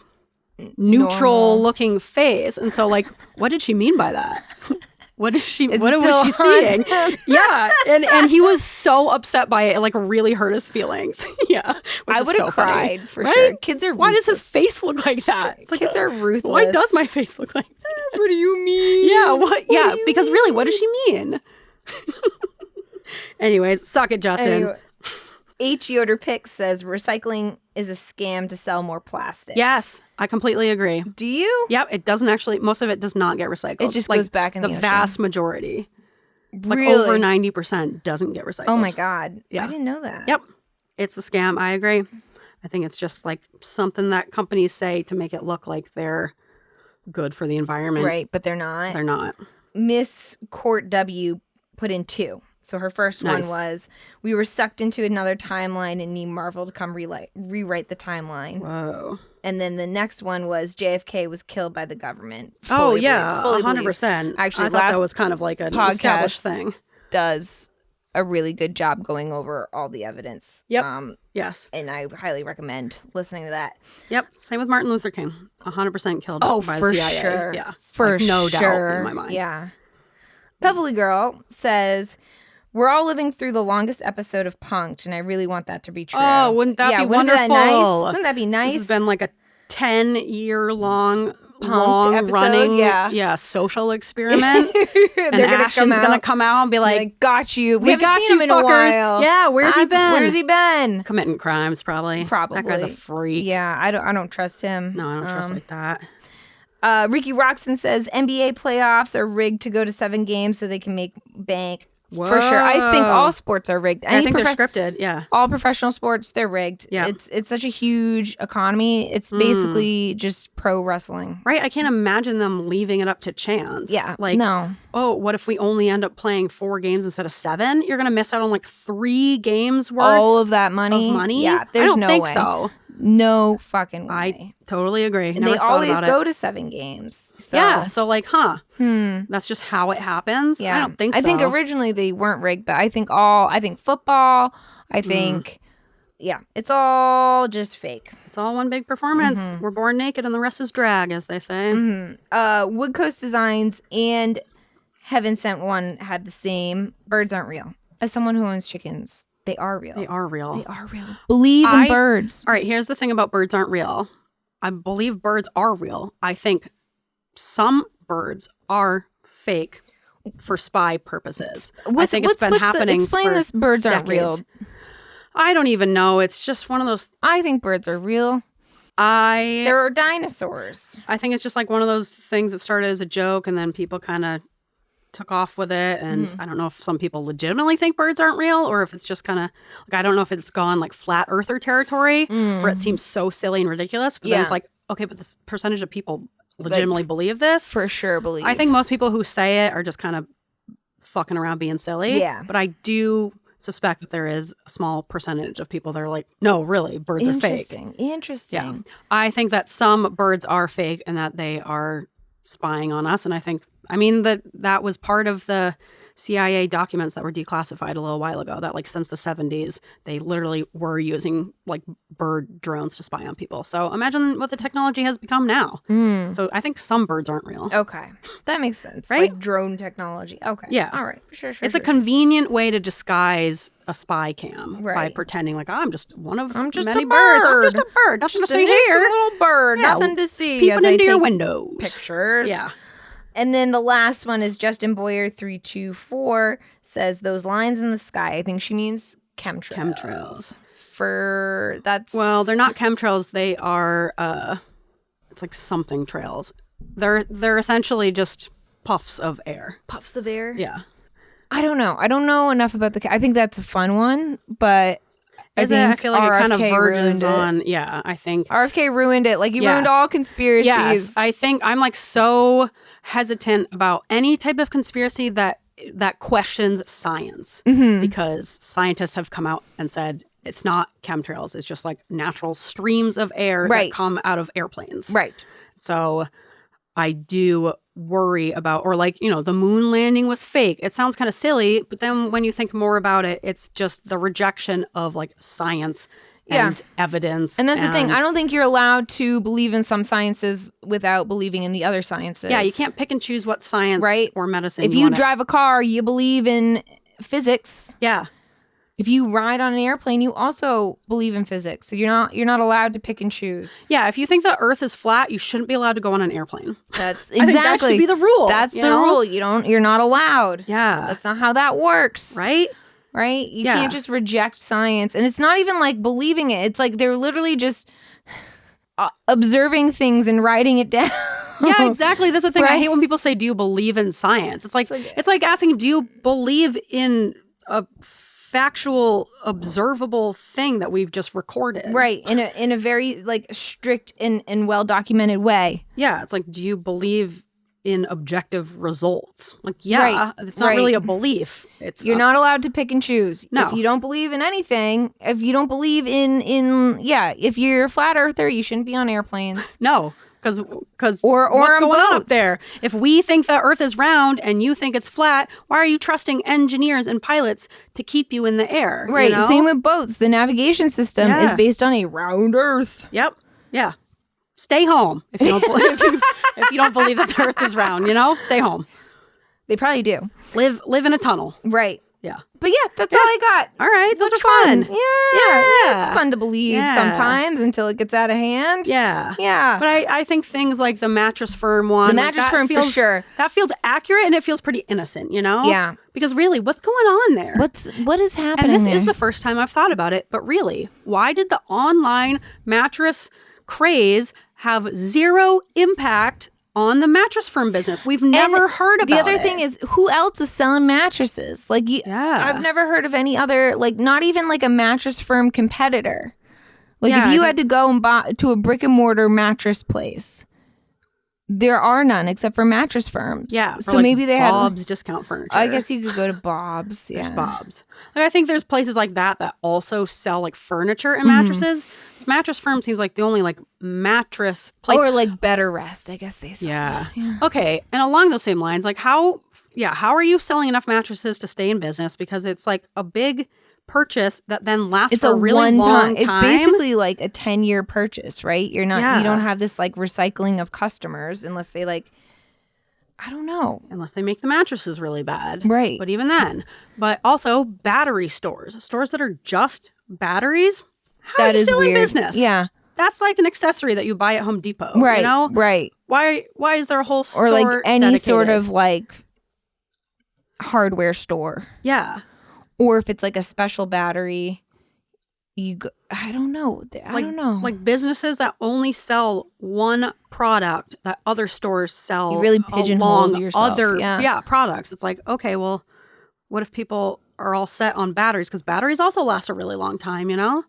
neutral looking face. And so like, what did she mean by that? What was she seeing? Yeah. And he was so upset by it. It like really hurt his feelings. Yeah. I would have cried for sure. Kids are ruthless. Why does his face look like that? It's like, kids are ruthless. Why does my face look like that? What do you mean? Yeah. What because really, what does she mean? Anyways, suck it, Justin. Anyway. H. Yoder Pix says recycling is a scam to sell more plastic. Yes, I completely agree. Do you? Yep, it doesn't actually, most of it does not get recycled. It just goes back in the ocean. Vast majority. Really? Like over 90% doesn't get recycled. Oh my God. Yeah. I didn't know that. Yep. It's a scam. I agree. I think it's just like something that companies say to make it look like they're good for the environment. Right, but they're not. They're not. Miss Court W put in 2. So her first one was, we were sucked into another timeline and need Marvel to come rewrite the timeline. Whoa. And then the next one was JFK was killed by the government. Fully 100%. Actually, I thought that was kind of like an established thing. Does a really good job going over all the evidence. Yep. Yes. And I highly recommend listening to that. Yep. Same with Martin Luther King. 100% killed by the CIA. Sure. Yeah. For no sure. doubt in my mind. Yeah. Pebbly Girl says, we're all living through the longest episode of Punk'd, and I really want that to be true. Oh, wouldn't that be wonderful? Wouldn't that be nice? This has been like a 10-year-long running social experiment. And Ashton's going to come out and be like, got you. We got you, in a while. Yeah, where's he been? Where's he been? Committing crimes, probably. That guy's a freak. Yeah, I don't trust him. No, I don't trust like that. Ricky Roxon says NBA playoffs are rigged to go to 7 games so they can make bank. For sure. I think all sports are rigged. I think they're scripted. Yeah. All professional sports, they're rigged. Yeah. It's such a huge economy. It's basically just pro wrestling. Right. I can't imagine them leaving it up to chance. Yeah. Like, no. oh, what if we only end up playing 4 games instead of 7? You're going to miss out on like 3 games worth all of that money. Yeah. There's I don't no think way. so. No fucking way. I totally agree. And Never they thought always about go it. to 7 games. So. Yeah. So like, that's just how it happens. Yeah. I don't think so. I think originally they weren't rigged, but I think football, yeah, it's all just fake. It's all one big performance. We're born naked and the rest is drag, as they say. Wood Coast Designs and Heaven Sent One had the same. Birds aren't real. As someone who owns chickens, they are real. They are real. They are real. Believe in birds. All right, here's the thing about birds aren't real. I believe birds are real. I think some birds are fake for spy purposes. I think it's been happening explain for this birds aren't decades. real. I don't even know. It's just one of those. I think birds are real. They're dinosaurs. I think it's just like one of those things that started as a joke and then people kind of took off with it. And I don't know if some people legitimately think birds aren't real or if it's just kind of like, I don't know if it's gone like flat earther territory where it seems so silly and ridiculous. But then it's like, okay, but this percentage of people legitimately believe this. For sure believe. I think most people who say it are just kind of fucking around being silly. Yeah. But I do suspect that there is a small percentage of people that are like, no, really, birds are fake. Interesting. Yeah. I think that some birds are fake and that they are spying on us. And I think, that was part of the CIA documents that were declassified a little while ago, that like since the 70s, they literally were using like bird drones to spy on people. So imagine what the technology has become now. So I think some birds aren't real. Okay. That makes sense. Right? Like drone technology. Okay. Yeah. All right. Sure. It's a convenient way to disguise a spy cam by Right. pretending like I'm just one of I'm just many a birds. I'm bird. just a bird. Nothing to see Just a here. little bird. Yeah, Nothing to see. Peeping as I into your take windows. pictures. Yeah. And then the last one is Justin Boyer 324 says those lines in the sky. I think she means chemtrails. Well, they're not chemtrails. They are it's like something trails. They're essentially just puffs of air. Puffs of air. Yeah. I don't know. I don't know enough about I think that's a fun one, but I feel like it kind of RFK verges ruined on. Yeah, I think RFK ruined it. Like he Yes. ruined all conspiracies. Yes, I think I'm like so hesitant about any type of conspiracy that questions science because scientists have come out and said it's not chemtrails. It's just like natural streams of air that come out of airplanes. Right. So I do worry about, or like, the moon landing was fake. It sounds kind of silly, but then when you think more about it, it's just the rejection of like science and evidence. And that's the thing. I don't think you're allowed to believe in some sciences without believing in the other sciences. Yeah, you can't pick and choose what science or medicine if you drive a car, you believe in physics. Yeah. If you ride on an airplane, you also believe in physics. So you're not allowed to pick and choose. Yeah, if you think the Earth is flat, you shouldn't be allowed to go on an airplane. That's exactly. I think that should be the rule. That's the rule. You're not allowed. Yeah. That's not how that works. Right? Right? You can't just reject science. And it's not even like believing it. It's like they're literally just observing things and writing it down. Yeah, exactly. That's the thing. Right? I hate when people say, do you believe in science? It's like asking, do you believe in a factual, observable thing that we've just recorded? Right. In a very like strict and well-documented way. Yeah. It's like, do you believe in objective results? Like, it's not really a belief. You're not allowed to pick and choose. No. If you don't believe in anything, if you don't believe if you're a flat earther, you shouldn't be on airplanes. No. Because or what's going on up boats. there? If we think the Earth is round and you think it's flat, why are you trusting engineers and pilots to keep you in the air? Right. Same with boats. The navigation system is based on a round Earth. Yep. Yeah. Stay home if you don't if you don't believe that the Earth is round. Stay home. They probably do. Live in a tunnel. Right. Yeah. But yeah, that's all I got. All right. Those are fun. Yeah. It's fun to believe sometimes until it gets out of hand. Yeah. Yeah. But I think things like the mattress firm one. The mattress firm for sure. That feels accurate and it feels pretty innocent, Yeah. Because really, what's going on there? What is happening? And this is the first time I've thought about it. But really, why did the online mattress craze have zero impact on the mattress firm business. We've never heard about the other it. thing is, who else is selling mattresses? Like, I've never heard of any other, like, not even like a mattress firm competitor. Like, if you had to go and buy to a brick and mortar mattress place, there are none except for mattress firms. Yeah. So like maybe they Bob's Discount Furniture. I guess you could go to Bob's. Yeah. There's Bob's. Like, I think there's places like that also sell like furniture and mattresses. Mattress firm seems like the only like mattress place. Or like Better Rest, I guess they sell. Yeah. Okay. And along those same lines, like how are you selling enough mattresses to stay in business? Because it's like a big purchase that then lasts for a really long time. It's basically like a 10-year purchase, right? You don't have this like recycling of customers unless they like, I don't know. Unless they make the mattresses really bad. Right. But even then. But also battery stores that are just batteries. How are you still in business? Yeah. That's like an accessory that you buy at Home Depot. Right. You know? Right. Why is there a whole store or like any dedicated? sort of like hardware store? Yeah. Or if it's like a special battery, I don't know. I don't know. Like businesses that only sell one product that other stores sell. You really pigeonhole yourself. Other products. It's like, okay, well, what if people are all set on batteries? Because batteries also last a really long time, you know?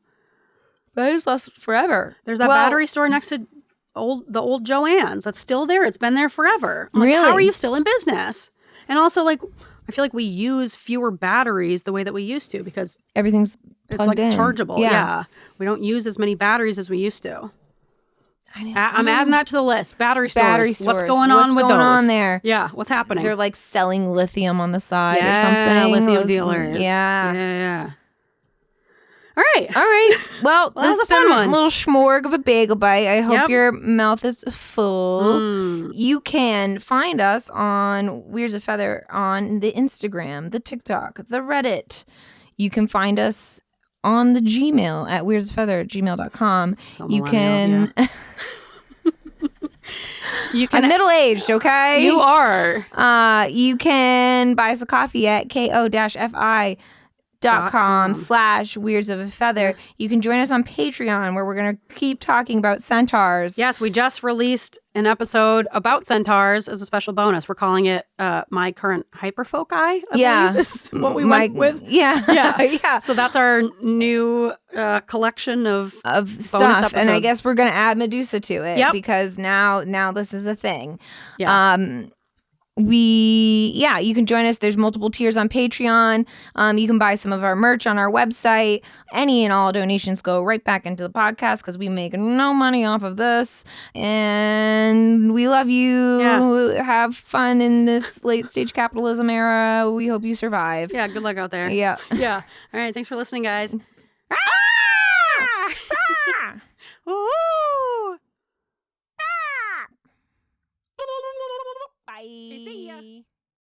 Batteries last forever. There's that battery store next to the old Joann's that's still there. It's been there forever. I'm like, really? How are you still in business? And also, like, I feel like we use fewer batteries the way that we used to because everything's it's like in. chargeable. Yeah. We don't use as many batteries as we used to. I'm adding that to the list. Battery stores. What's going on with those? What's going on there? Yeah. What's happening? They're like selling lithium on the side or something. Lithium dealers. Yeah. All right. Well, that was this a fun one. Little schmorg of a bagel bite. I hope your mouth is full. You can find us on Weirds of Feather on the Instagram, the TikTok, the Reddit. You can find us on the Gmail at weirdsofeather@gmail.com. So you can... You can. I'm middle-aged, okay? You are. You can buy us a coffee at ko-fi.com/weirds of a feather. You can join us on Patreon where we're going to keep talking about centaurs. Yes, we just released an episode about centaurs as a special bonus. We're calling it My Current Hyperfoci, I believe is what we went with. Yeah. So that's our new collection of stuff. episodes. And I guess we're going to add Medusa to it because now this is a thing. Yeah. You can join us. There's multiple tiers on Patreon. You can buy some of our merch on our website. Any and all donations go right back into the podcast because we make no money off of this. And we love you. Yeah. Have fun in this late stage capitalism era. We hope you survive. Yeah, good luck out there. Yeah. Yeah. All right, thanks for listening, guys. Woo! Bye. See ya.